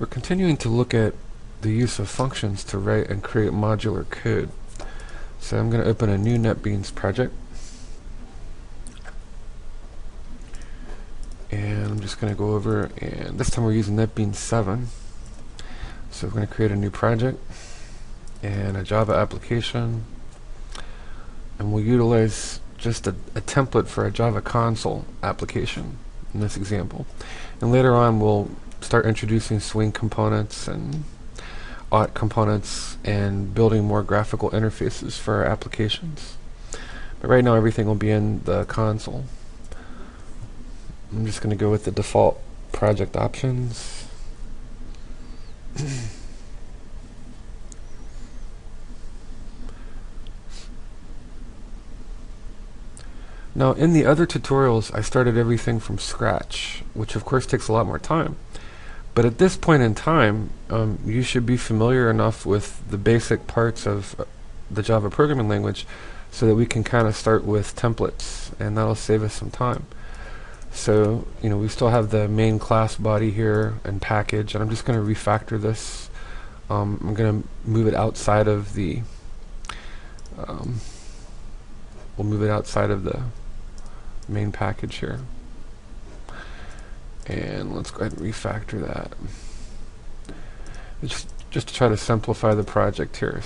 We're continuing to look at the use of functions to write and create modular code. So I'm going to open a new NetBeans project. And I'm just going to go over, and this time we're using NetBeans 7. So we're going to create a new project and a Java application. And we'll utilize just a template for a Java console application in this example. And later on we'll start introducing swing components and auth components and building more graphical interfaces for our applications. But right now everything will be in the console. I'm just going to go with the default project options. Now, in the other tutorials, I started everything from scratch, which of course takes a lot more time. But at this point in time, you should be familiar enough with the basic parts of the Java programming language so that we can kind of start with templates, and that'll save us some time. So, we still have the main class body here and package, and I'm just going to refactor this. I'm going to move it outside of the we'll move it outside of the main package here. And let's go ahead and refactor that. It's just to try to simplify the project here.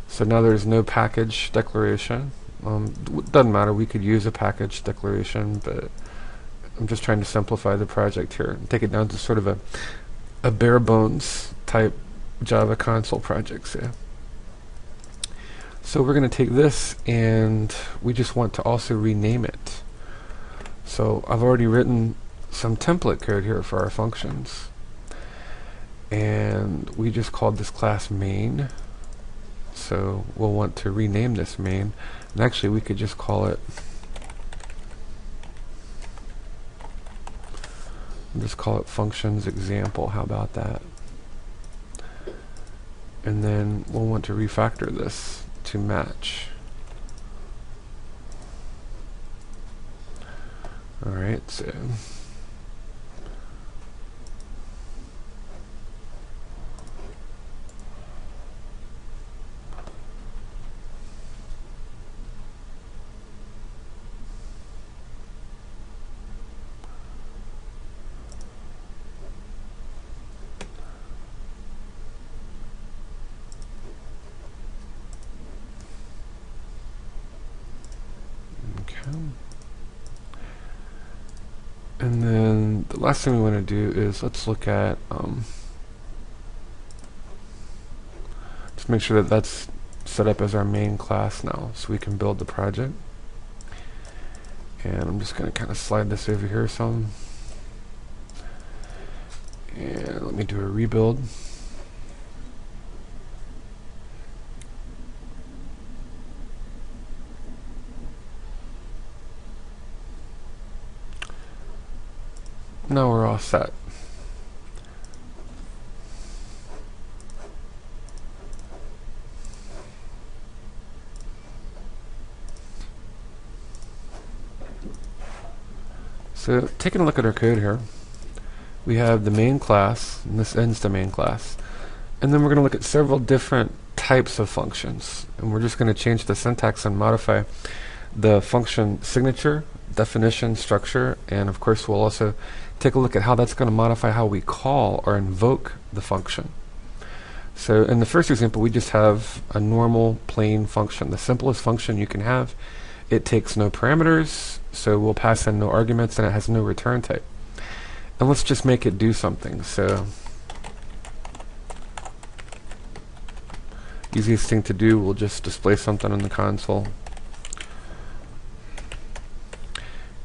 So now there's no package declaration. Doesn't matter, we could use a package declaration, but I'm just trying to simplify the project here and take it down to sort of a bare bones type Java console project. So we're going to take this and we just want to also rename it. So I've already written some template code here for our functions, and we just called this class main. So we'll want to rename this main, and actually we could just call it functions example. How about that? And then we'll want to refactor this to match. Alright, so and then the last thing we want to do is let's look at just make sure that that's set up as our main class now, so we can build the project. And I'm just going to kind of slide this over here some, and let me do a rebuild. Now we're all set. So taking a look at our code here, we have the main class, and this ends the main class. And then we're going to look at several different types of functions. And we're just going to change the syntax and modify the function signature, definition, structure, and of course we'll also take a look at how that's going to modify how we call or invoke the function. So in the first example, we just have a normal plain function, the simplest function you can have. It takes no parameters, so we'll pass in no arguments, and it has no return type. And let's just make it do something. So easiest thing to do, we'll just display something on the console.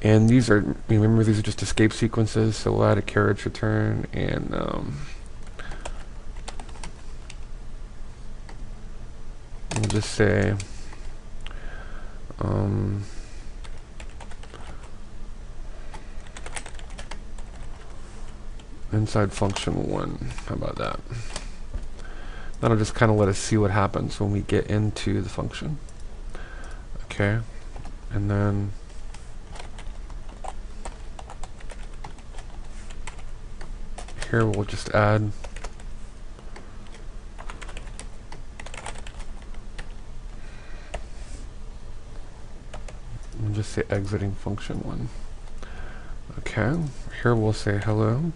And these are, remember, these are just escape sequences, so we'll add a carriage return, and we'll just say inside function 1. How about that? That'll just kind of let us see what happens when we get into the function. Okay, and then here we'll just add and just say exiting function 1. Okay, here we'll say hello.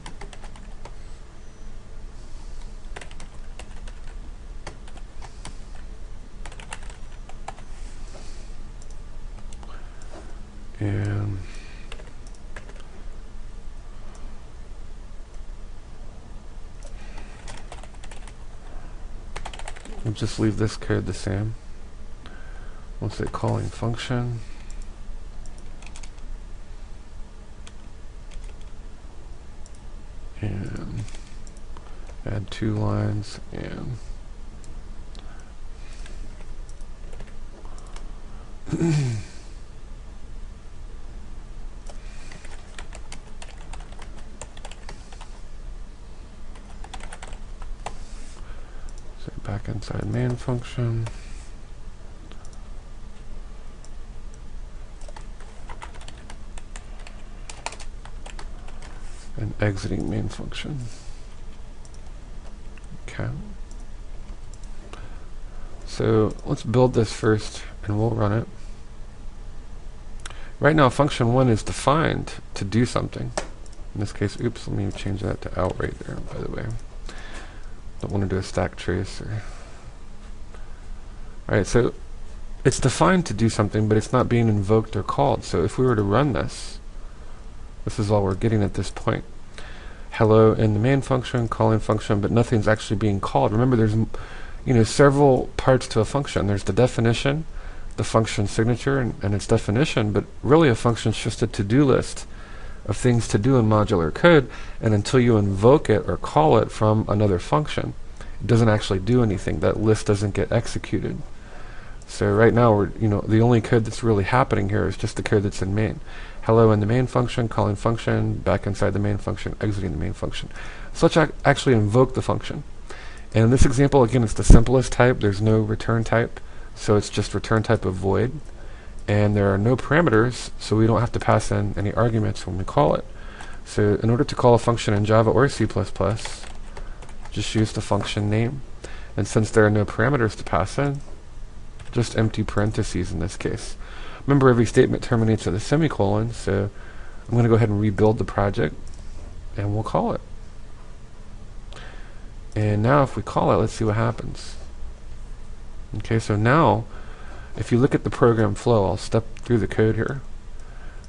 And we'll just leave this code the same. We'll say calling function. And add 2 lines and say back inside main function. And exiting main function. Okay. So let's build this first and we'll run it. Right now function 1 is defined to do something. In this case, oops, let me change that to out right there, by the way. Don't want to do a stack trace. Alright, so it's defined to do something, but it's not being invoked or called. So if we were to run this, this is all we're getting at this point. Hello in the main function, calling function, but nothing's actually being called. Remember, there's several parts to a function. There's the definition, the function signature, and its definition, but really a function's just a to-do list of things to do in modular code, and until you invoke it or call it from another function, it doesn't actually do anything. That list doesn't get executed. So right now, we're, the only code that's really happening here is just the code that's in main. Hello in the main function, calling function, back inside the main function, exiting the main function. So let's actually invoke the function. And in this example, again, it's the simplest type. There's no return type, so it's just return type of void. And there are no parameters, so we don't have to pass in any arguments when we call it. So in order to call a function in Java or C++, just use the function name. And since there are no parameters to pass in, just empty parentheses in this case. Remember, every statement terminates with a semicolon, so I'm going to go ahead and rebuild the project, and we'll call it. And now if we call it, let's see what happens. Okay, so now, if you look at the program flow, I'll step through the code here.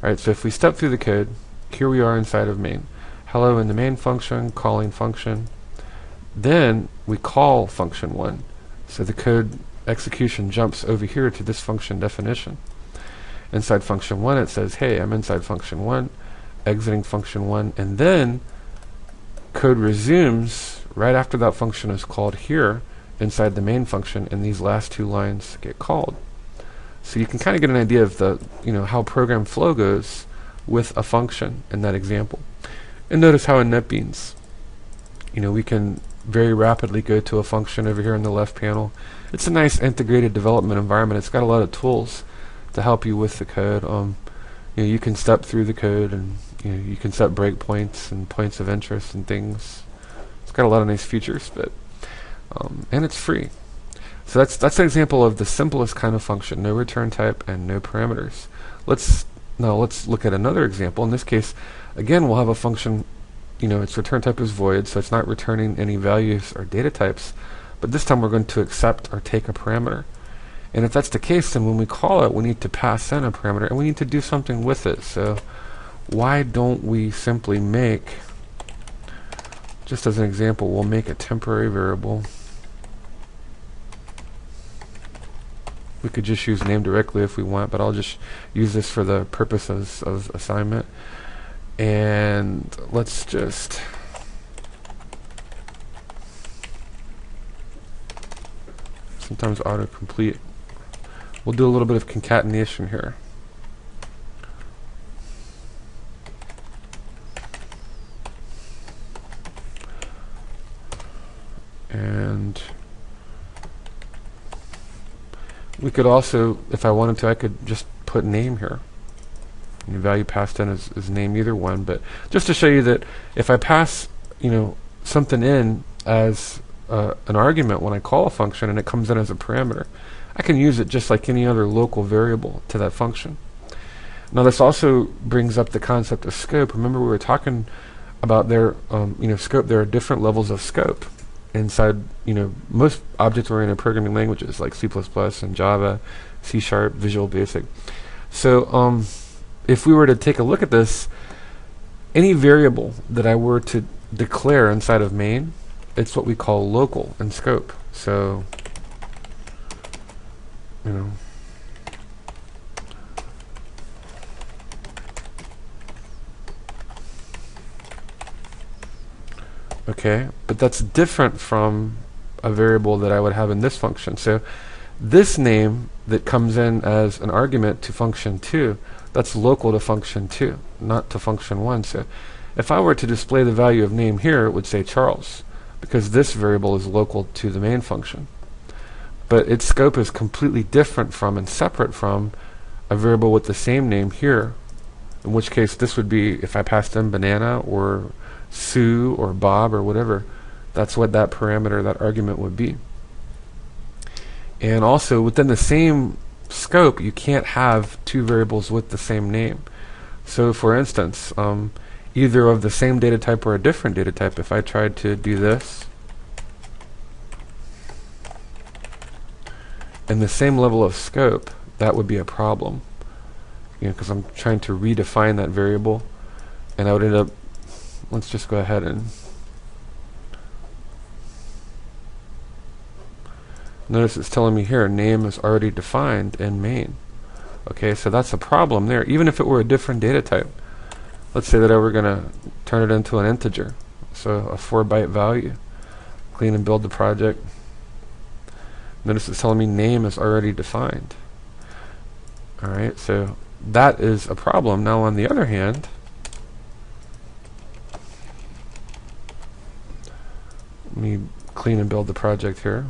Alright, so if we step through the code, here we are inside of main. Hello in the main function, calling function. Then we call function 1. So the code execution jumps over here to this function definition. Inside function 1 it says, hey, I'm inside function 1, exiting function 1, and then code resumes right after that function is called here inside the main function, and these last 2 lines get called. So you can kind of get an idea of the how program flow goes with a function in that example. And notice how in NetBeans, we can very rapidly go to a function over here in the left panel. It's a nice integrated development environment. It's got a lot of tools to help you with the code. You can step through the code, and you can set breakpoints and points of interest and things. It's got a lot of nice features, but and it's free. So that's an example of the simplest kind of function: no return type and no parameters. Let's look at another example. In this case, again, we'll have a function. Its return type is void, so it's not returning any values or data types. But this time we're going to accept or take a parameter. And if that's the case, then when we call it, we need to pass in a parameter, and we need to do something with it. So why don't we simply make, just as an example, we'll make a temporary variable. We could just use name directly if we want, but I'll just use this for the purposes of assignment. And let's just sometimes autocomplete. We'll do a little bit of concatenation here. And we could also, if I wanted to, I could just put name here. The value passed in is name, either one. But just to show you that if I pass something in as an argument when I call a function and it comes in as a parameter, I can use it just like any other local variable to that function. Now this also brings up the concept of scope. Remember we were talking about scope. There are different levels of scope inside, most object-oriented programming languages like C++ and Java, C#, Visual Basic. So if we were to take a look at this, any variable that I were to declare inside of main, it's what we call local in scope. So, okay, but that's different from a variable that I would have in this function. So this name that comes in as an argument to function 2, that's local to function 2, not to function 1. So if I were to display the value of name here, it would say Charles, because this variable is local to the main function. But its scope is completely different from and separate from a variable with the same name here, in which case this would be if I passed in banana or Sue or Bob or whatever. That's what that parameter, that argument would be. And also within the same scope, you can't have two variables with the same name. So for instance, either of the same data type or a different data type, if I tried to do this in the same level of scope, that would be a problem, because I'm trying to redefine that variable, and I would end up, let's just go ahead and notice it's telling me here name is already defined in main. Okay, so that's a problem there, even if it were a different data type. Let's say that I were going to turn it into an integer, so a 4-byte value. Clean and build the project. Notice it's telling me name is already defined. Alright, so that is a problem. Now on the other hand, let me clean and build the project here.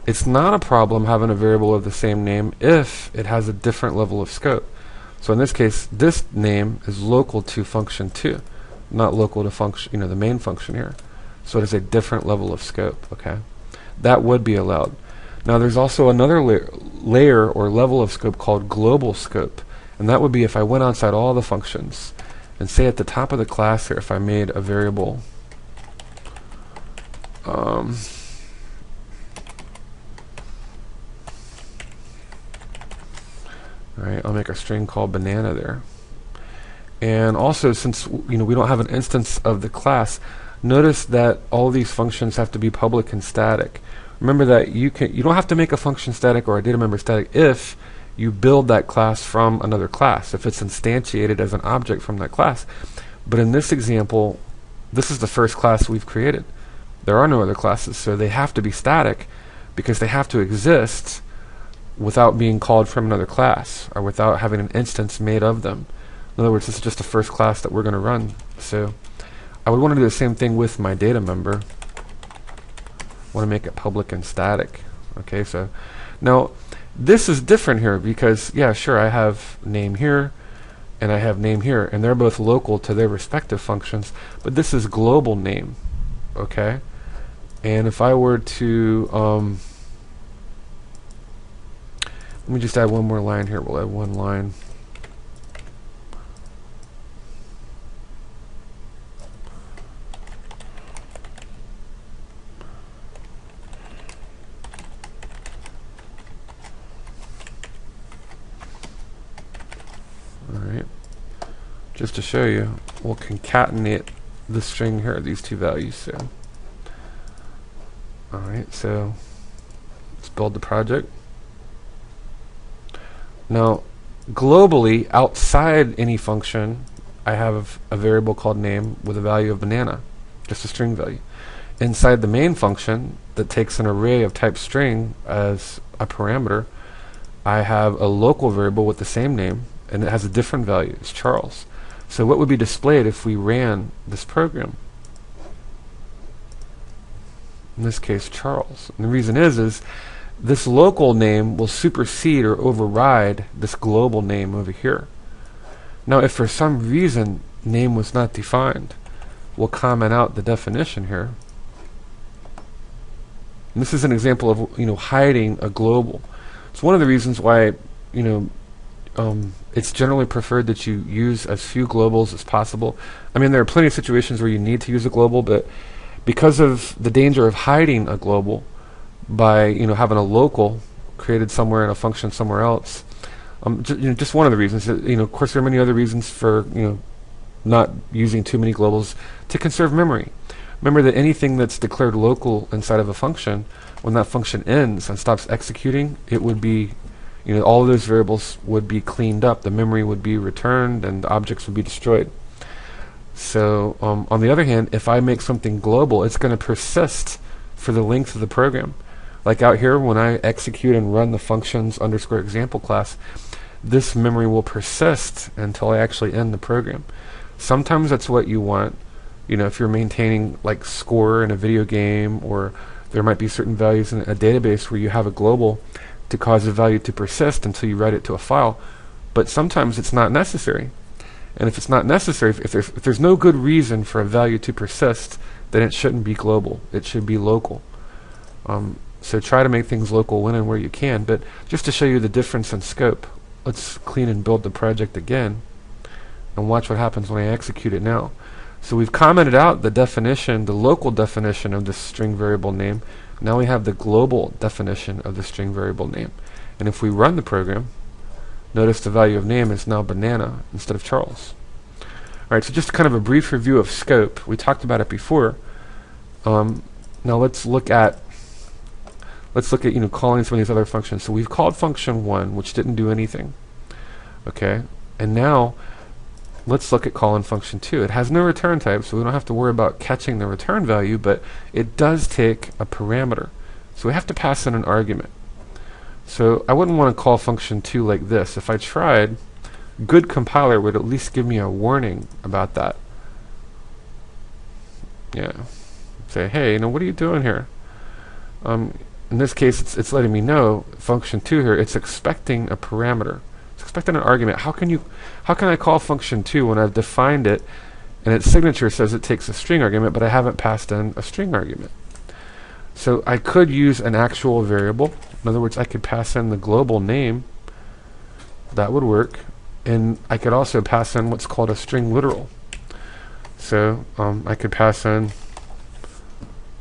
It's not a problem having a variable of the same name if it has a different level of scope. So in this case, this name is local to function 2, not local to function, the main function here. So it is a different level of scope. Okay, that would be allowed. Now there's also another layer or level of scope called global scope, and that would be if I went outside all the functions and say at the top of the class here, if I made a variable, alright, I'll make a string called banana there. And also, since we don't have an instance of the class, notice that all these functions have to be public and static. Remember that you don't have to make a function static or a data member static if you build that class from another class, if it's instantiated as an object from that class. But in this example, this is the first class we've created. There are no other classes, so they have to be static because they have to exist without being called from another class or without having an instance made of them. In other words, this is just the first class that we're going to run. So I would want to do the same thing with my data member. I want to make it public and static. Okay, so now this is different here because, yeah, sure, I have name here and I have name here, and they're both local to their respective functions, but this is global name. Okay, and if I were to let me just add one more line here. We'll add one line. Alright. Just to show you, we'll concatenate the string here, these two values. So, alright, so let's build the project. Now, globally, outside any function, I have a variable called name with a value of banana, just a string value. Inside the main function that takes an array of type string as a parameter, I have a local variable with the same name, and it has a different value. It's Charles. So what would be displayed if we ran this program? In this case, Charles. And the reason is this local name will supersede or override this global name over here. Now, if for some reason name was not defined, we'll comment out the definition here. And this is an example of hiding a global. It's one of the reasons why it's generally preferred that you use as few globals as possible. I mean, there are plenty of situations where you need to use a global, but because of the danger of hiding a global by having a local created somewhere and a function somewhere else, just one of the reasons. Of course, there are many other reasons for not using too many globals: to conserve memory. Remember that anything that's declared local inside of a function, when that function ends and stops executing, it would be, all of those variables would be cleaned up. The memory would be returned and the objects would be destroyed. So on the other hand, if I make something global, it's going to persist for the length of the program. Like out here, when I execute and run the functions _example class, this memory will persist until I actually end the program. Sometimes that's what you want. If you're maintaining like score in a video game, or there might be certain values in a database where you have a global to cause a value to persist until you write it to a file. But sometimes it's not necessary. And if it's not necessary, if there's no good reason for a value to persist, then it shouldn't be global. It should be local. So try to make things local when and where you can. But just to show you the difference in scope, let's clean and build the project again and watch what happens when I execute it now. So we've commented out the definition, the local definition of the string variable name. Now we have the global definition of the string variable name. And if we run the program, notice the value of name is now banana instead of Charles. Alright, so just kind of a brief review of scope. We talked about it before. Now let's look at calling some of these other functions. So we've called function 1, which didn't do anything. Okay, and now let's look at calling function 2. It has no return type, so we don't have to worry about catching the return value, but it does take a parameter. So we have to pass in an argument. So I wouldn't want to call function 2 like this. If I tried, good compiler would at least give me a warning about that. Yeah. Say, hey, what are you doing here? In this case, it's letting me know function 2 here, it's expecting a parameter. It's expecting an argument. How can I call function 2 when I've defined it and its signature says it takes a string argument, but I haven't passed in a string argument? So I could use an actual variable. In other words, I could pass in the global name. That would work. And I could also pass in what's called a string literal. So I could pass in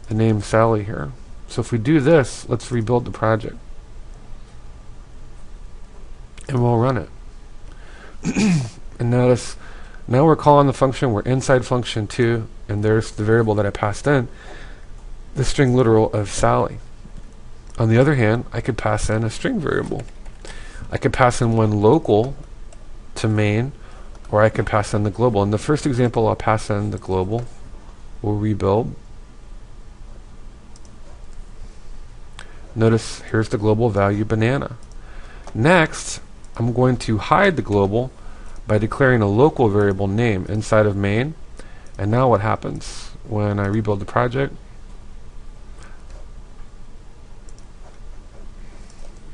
the name Sally here. So if we do this, let's rebuild the project. And we'll run it. And notice, now we're calling the function, we're inside function 2, and there's the variable that I passed in, the string literal of Sally. On the other hand, I could pass in a string variable. I could pass in one local to main, or I could pass in the global. In the first example, I'll pass in the global. We'll rebuild. Notice here's the global value banana. Next, I'm going to hide the global by declaring a local variable name inside of main. And now what happens when I rebuild the project?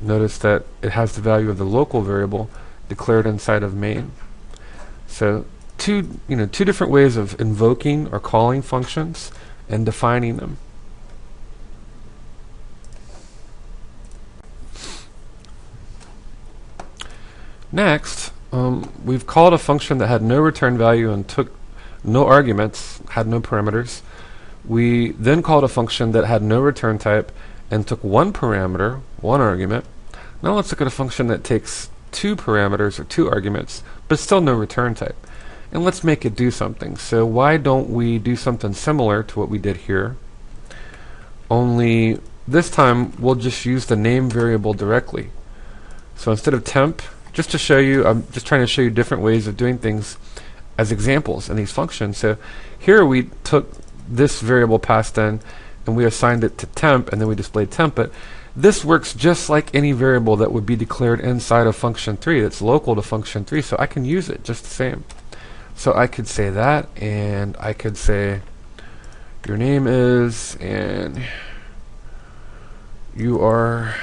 Notice that it has the value of the local variable declared inside of main. So two different ways of invoking or calling functions and defining them. Next, we've called a function that had no return value and took no arguments, had no parameters. We then called a function that had no return type and took one parameter, one argument. Now let's look at a function that takes two parameters or two arguments, but still no return type. And let's make it do something. So why don't we do something similar to what we did here? Only this time we'll just use the name variable directly. So instead of temp, just to show you, I'm just trying to show you different ways of doing things as examples in these functions. So here we took this variable passed in and we assigned it to temp, and then we displayed temp. But this works just like any variable that would be declared inside of function 3 that's local to function 3, so I can use it just the same. So I could say that, and I could say your name is, and you are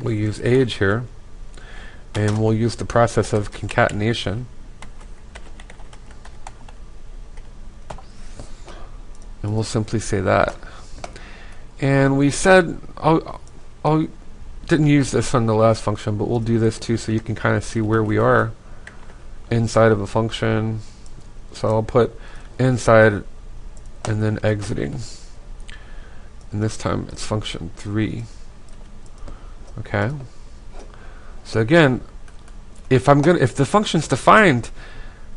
we use age here, and we'll use the process of concatenation. And we'll simply say that. And we said, didn't use this on the last function, but we'll do this too so you can kind of see where we are inside of a function. So I'll put inside and then exiting. And this time it's function 3. Okay? So again, if the function's defined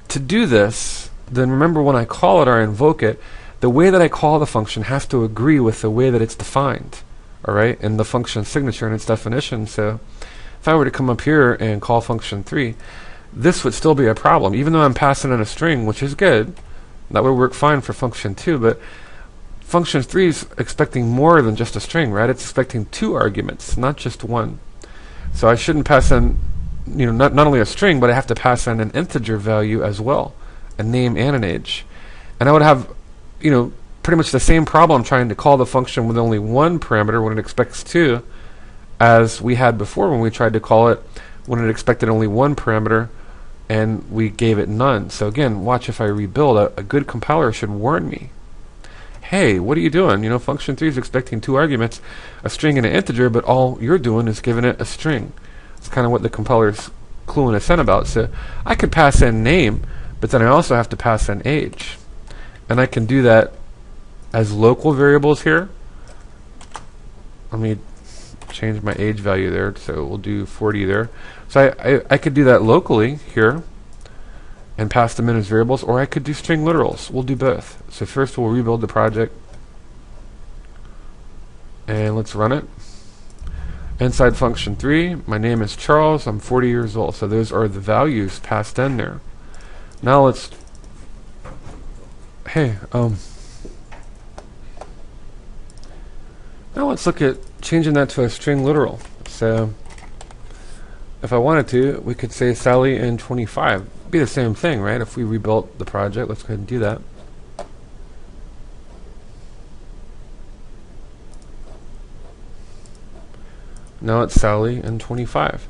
to do this, then remember when I call it or I invoke it, the way that I call the function has to agree with the way that it's defined, all right, in the function signature and its definition. So if I were to come up here and call function 3, this would still be a problem, even though I'm passing in a string, which is good. That would work fine for function 2, but function 3 is expecting more than just a string, right? It's expecting 2 arguments, not just 1. So I shouldn't pass in, not only a string, but I have to pass in an integer value as well, a name and an age. And I would have pretty much the same problem trying to call the function with only 1 parameter when it expects 2 as we had before when we tried to call it when it expected only 1 parameter and we gave it none. So again, watch if I rebuild. A good compiler should warn me. Hey, what are you doing? Function 3 is expecting 2 arguments, a string and an integer, but all you're doing is giving it a string. It's kind of what the compiler's cluing us in about. So I could pass in name, but then I also have to pass in age. And I can do that as local variables here. Let me change my age value there, so we'll do 40 there. So I could do that locally here and pass them in as variables, or I could do string literals. We'll do both. So first we'll rebuild the project, and let's run it. Inside function 3, my name is Charles, I'm 40 years old. So those are the values passed in there. Now let's now let's look at changing that to a string literal. So if I wanted to, we could say Sally in 25. It'd be the same thing, right? If we rebuilt the project, let's go ahead and do that. Now it's Sally in 25.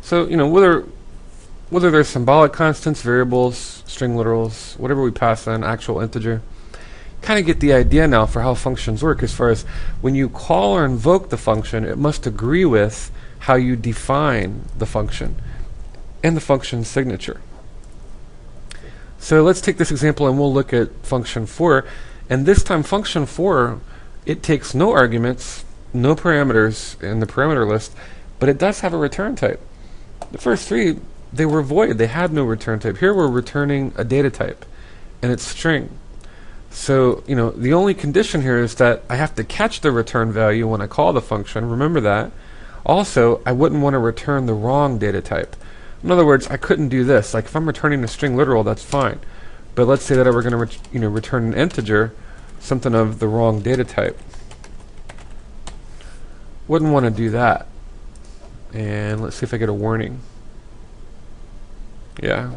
So, whether they're symbolic constants, variables, string literals, whatever we pass in, actual integer, kind of get the idea now for how functions work as far as when you call or invoke the function, it must agree with how you define the function and the function signature. So let's take this example and we'll look at function 4. And this time function 4, it takes no arguments, no parameters in the parameter list, but it does have a return type. The first 3, they were void. They had no return type. Here we're returning a data type, and it's string. So, the only condition here is that I have to catch the return value when I call the function. Remember that. Also, I wouldn't want to return the wrong data type. In other words, I couldn't do this. Like if I'm returning a string literal, that's fine. But let's say that I were going to return an integer, something of the wrong data type. Wouldn't want to do that. And let's see if I get a warning. Yeah,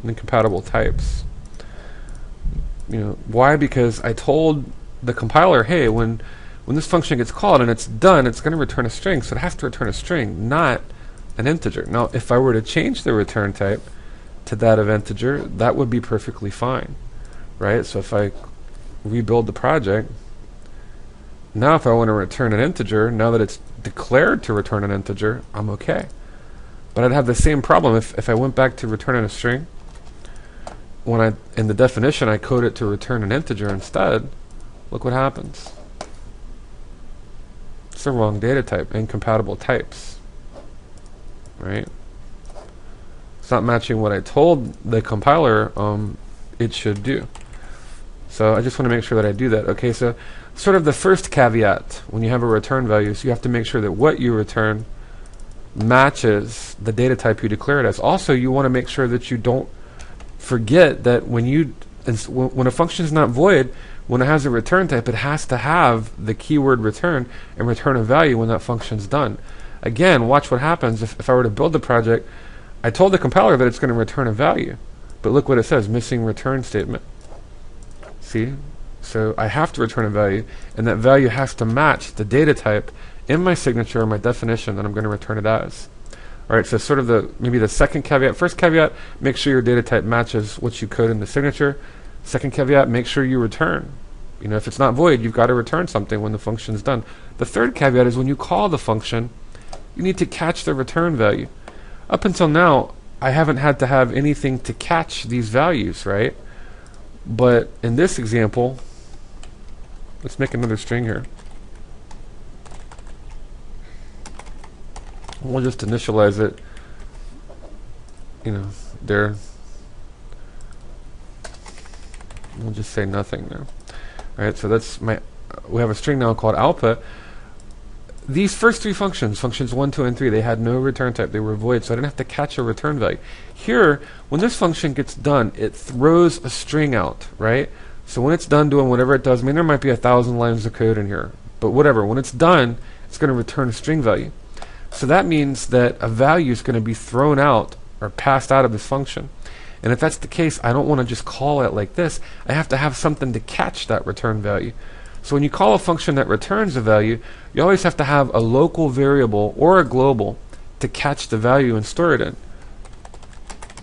incompatible types. Why? Because I told the compiler, hey, when this function gets called and it's done, it's going to return a string, so it has to return a string, not an integer. Now, if I were to change the return type to that of integer, that would be perfectly fine, right? So if I rebuild the project, now if I want to return an integer, now that it's declared to return an integer, I'm okay. But I'd have the same problem if I went back to returning a string. When in the definition I code it to return an integer instead, look what happens. It's the wrong data type, incompatible types, right? It's not matching what I told the compiler it should do. So I just want to make sure that I do that. Okay, so sort of the first caveat when you have a return value is you have to make sure that what you return matches the data type you declare it as. Also, you want to make sure that you don't forget that when a function is not void, when it has a return type, it has to have the keyword return and return a value when that function's done. Again, watch what happens if I were to build the project. I told the compiler that it's going to return a value, but look what it says, missing return statement. See? So I have to return a value, and that value has to match the data type in my signature or my definition that I'm going to return it as. All right, so sort of maybe the second caveat. First caveat, make sure your data type matches what you code in the signature. Second caveat, make sure you return. If it's not void, you've got to return something when the function's done. The third caveat is when you call the function, you need to catch the return value. Up until now, I haven't had to have anything to catch these values, right? But in this example, let's make another string here. We'll just initialize it, there. We'll just say nothing now. All right, so we have a string now called output. These first three functions, functions 1, 2, and 3, they had no return type. They were void, so I didn't have to catch a return value. Here, when this function gets done, it throws a string out, right? So when it's done doing whatever it does, there might be 1,000 lines of code in here, but whatever. When it's done, it's going to return a string value. So that means that a value is going to be thrown out or passed out of this function. And if that's the case, I don't want to just call it like this. I have to have something to catch that return value. So when you call a function that returns a value, you always have to have a local variable or a global to catch the value and store it in.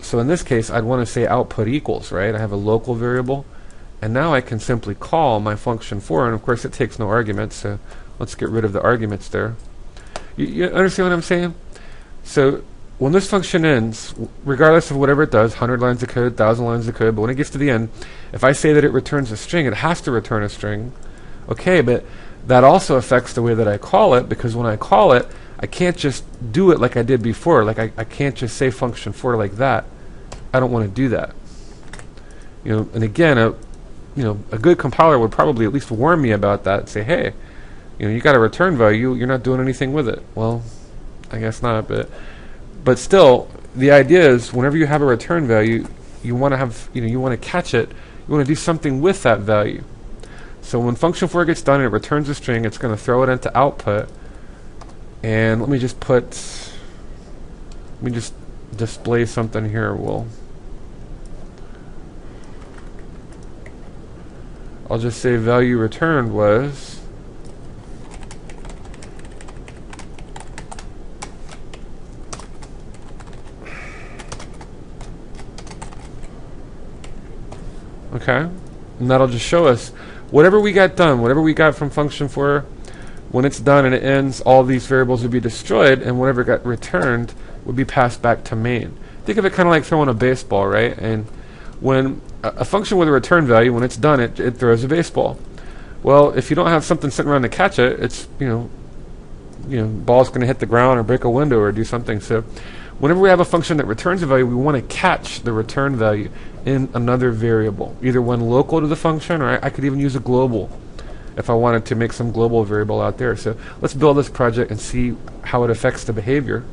So in this case, I'd want to say output equals, right? I have a local variable, and now I can simply call my function for, and of course it takes no arguments, so let's get rid of the arguments there. You understand what I'm saying? So when this function ends, regardless of whatever it does, 100 lines of code, 1,000 lines of code, but when it gets to the end, if I say that it returns a string, it has to return a string. Okay, but that also affects the way that I call it, because when I call it, I can't just do it like I did before. Like I can't just say function for like that. I don't want to do that. And again, a good compiler would probably at least warn me about that and say, hey, you got a return value, you're not doing anything with it. Well, I guess not, but still, the idea is whenever you have a return value, you want to have, you want to catch it, you want to do something with that value. So when function for gets done and it returns a string, it's going to throw it into output. And let me just display something here. I'll just say value returned was okay, and that'll just show us whatever we got done, whatever we got from function for, when it's done and it ends, all these variables would be destroyed, and whatever got returned would be passed back to main. Think of it kind of like throwing a baseball, right? And when a function with a return value, when it's done, it throws a baseball. Well, if you don't have something sitting around to catch it, it's ball's going to hit the ground or break a window or do something. So whenever we have a function that returns a value, we want to catch the return value in another variable, either one local to the function, or I could even use a global if I wanted to make some global variable out there. So let's build this project and see how it affects the behavior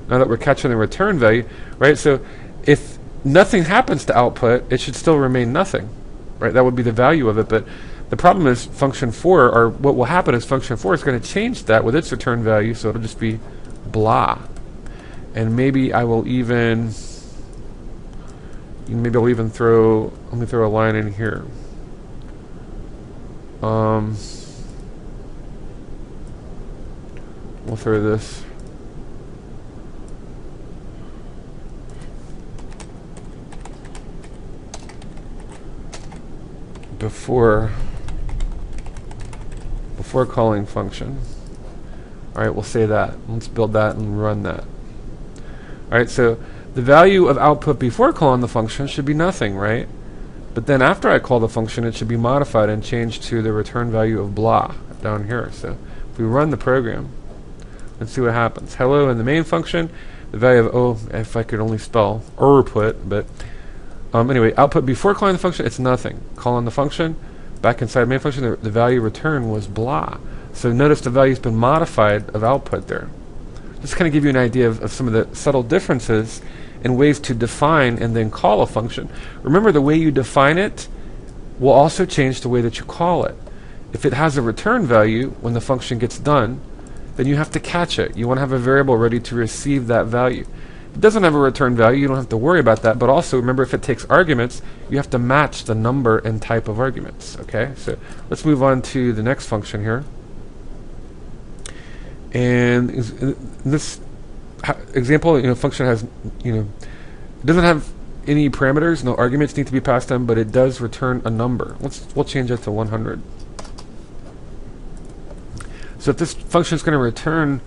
now that we're catching the return value, right? So if nothing happens to output, it should still remain nothing, right? That would be the value of it. But the problem is function for, or what will happen is function for is going to change that with its return value, so it'll just be blah. And maybe I will even throw, let me throw a line in here. We'll throw this. Before calling function. Alright, we'll say that. Let's build that and run that. Alright, so the value of output before calling the function should be nothing, right? But then after I call the function, it should be modified and changed to the return value of blah down here. So if we run the program, let's see what happens. Hello in the main function, the value of, if I could only spell output, but anyway, output before calling the function, it's nothing. Calling the function, back inside main function, the value returned was blah. So notice the value's been modified of output there. Just kind of give you an idea of some of the subtle differences in ways to define and then call a function. Remember, the way you define it will also change the way that you call it. If it has a return value when the function gets done, then you have to catch it. You want to have a variable ready to receive that value. If it doesn't have a return value, you don't have to worry about that. But also, remember, if it takes arguments, you have to match the number and type of arguments. Okay, so let's move on to the next function here. And this example, function has, doesn't have any parameters, no arguments need to be passed in, but it does return a number. We'll change it to 100. So if this function is going to return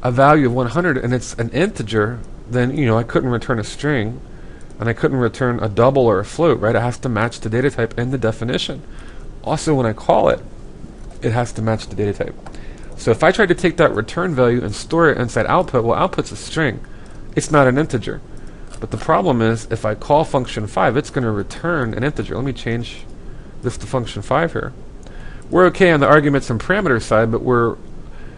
a value of 100 and it's an integer, then I couldn't return a string, and I couldn't return a double or a float, right? It has to match the data type and the definition. Also, when I call it, it has to match the data type. So if I tried to take that return value and store it inside output, well, output's a string. It's not an integer. But the problem is, if I call function 5, it's going to return an integer. Let me change this to function 5 here. We're okay on the arguments and parameters side, but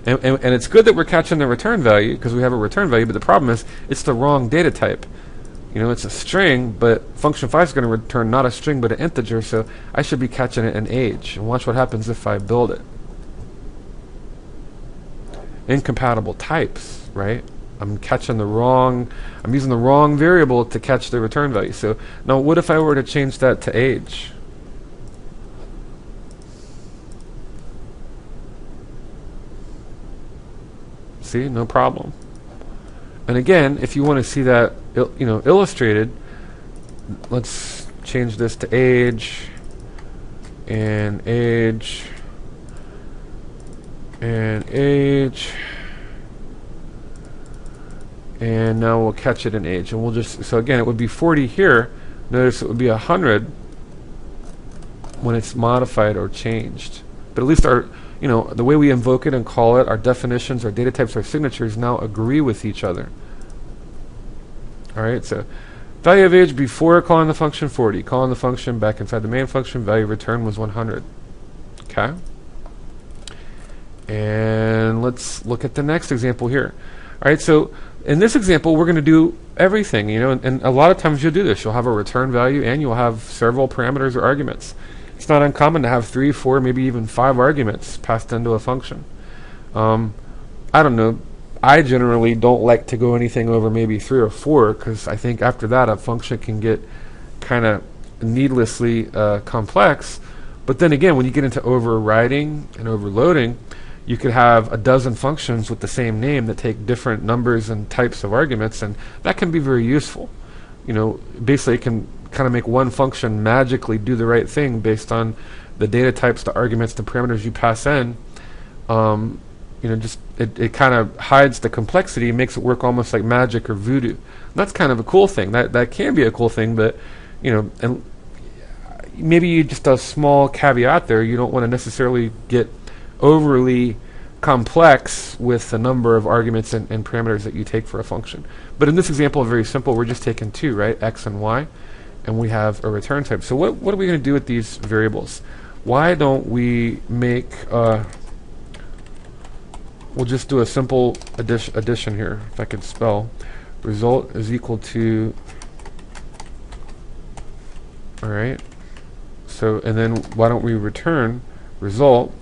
and it's good that we're catching the return value because we have a return value, but the problem is it's the wrong data type. It's a string, but function 5 is going to return not a string but an integer, so I should be catching it in age. And watch what happens if I build it. Incompatible types, right? I'm using the wrong variable to catch the return value. So now what if I were to change that to age? See, no problem. And again, if you want to see that illustrated, let's change this to age and age and age, and now we'll catch it in age, and we'll just, so again it would be 40 here. Notice it would be 100 when it's modified or changed. But at least our the way we invoke it and call it, our definitions, our data types, our signatures now agree with each other. Alright, so value of age before calling the function 40, calling the function back inside the main function, value return was 100. Okay? And let's look at the next example here. Alright, so in this example we're going to do everything, and a lot of times you'll do this. You'll have a return value and you'll have several parameters or arguments. It's not uncommon to have 3, 4, maybe even 5 arguments passed into a function. I don't know. I generally don't like to go anything over maybe 3 or 4 because I think after that a function can get kind of needlessly complex. But then again, when you get into overriding and overloading, you could have a dozen functions with the same name that take different numbers and types of arguments, and that can be very useful. Basically it can kind of make one function magically do the right thing based on the data types, the arguments, the parameters you pass in. It kind of hides the complexity, makes it work almost like magic or voodoo. And that's kind of a cool thing. That can be a cool thing, but and maybe just a small caveat there. You don't want to necessarily get overly complex with the number of arguments and parameters that you take for a function. But in this example, very simple. We're just taking 2, right? X and Y. And we have a return type. So what are we going to do with these variables? Why don't we make we'll just do a simple addition here, if I could spell. Result is equal to, alright, so, and then why don't we return result?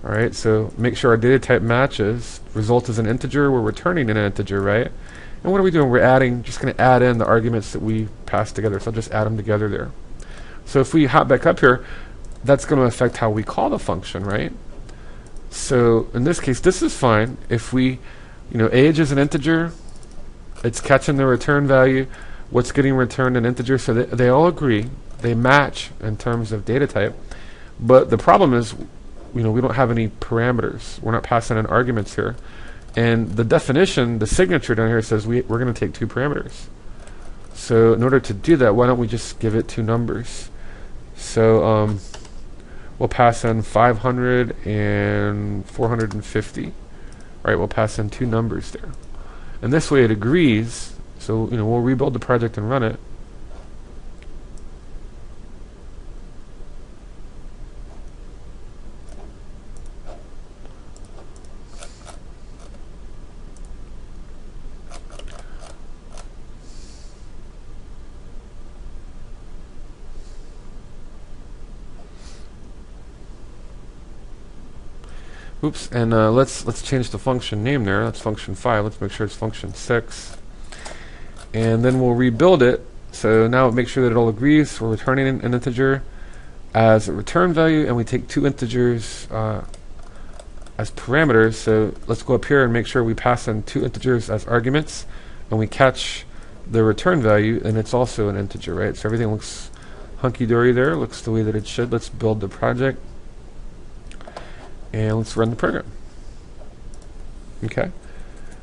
Alright, so make sure our data type matches. Result is an integer, we're returning an integer, right? And what are we doing? We're just going to add in the arguments that we passed together. So I'll just add them together there. So if we hop back up here, that's going to affect how we call the function, right? So in this case, this is fine. If we, age is an integer, it's catching the return value, what's getting returned an integer, so they all agree, they match in terms of data type. But the problem is, we don't have any parameters. We're not passing in arguments here. And the definition, the signature down here says we're going to take 2 parameters. So in order to do that, why don't we just give it 2 numbers? So we'll pass in 500 and 450. Right, we'll pass in 2 numbers there. And this way it agrees. So we'll rebuild the project and run it. Oops, and let's change the function name there. That's function 5. Let's make sure it's function 6. And then we'll rebuild it. So now make sure that it all agrees. We're returning an integer as a return value, and we take 2 integers as parameters. So let's go up here and make sure we pass in 2 integers as arguments, and we catch the return value, and it's also an integer, right? So everything looks hunky-dory there, looks the way that it should. Let's build the project, and let's run the program. Okay,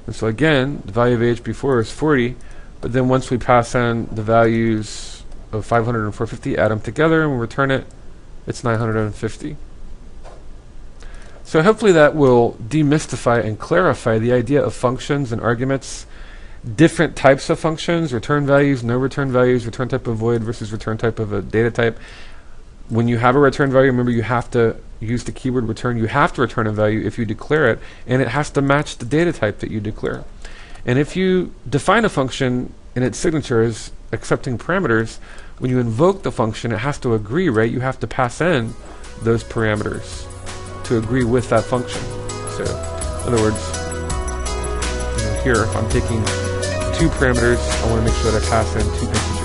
and so again, the value of age before is 40, but then once we pass in the values of 500 and 450, add them together, and we return it, it's 950. So hopefully that will demystify and clarify the idea of functions and arguments, different types of functions, return values, no return values, return type of void versus return type of a data type. When you have a return value, remember you have to use the keyword return. You have to return a value if you declare it, and it has to match the data type that you declare. And if you define a function and its signature is accepting parameters, when you invoke the function, it has to agree, right? You have to pass in those parameters to agree with that function. So, in other words, here, if I'm taking 2 parameters, I want to make sure that I pass in 2 integers.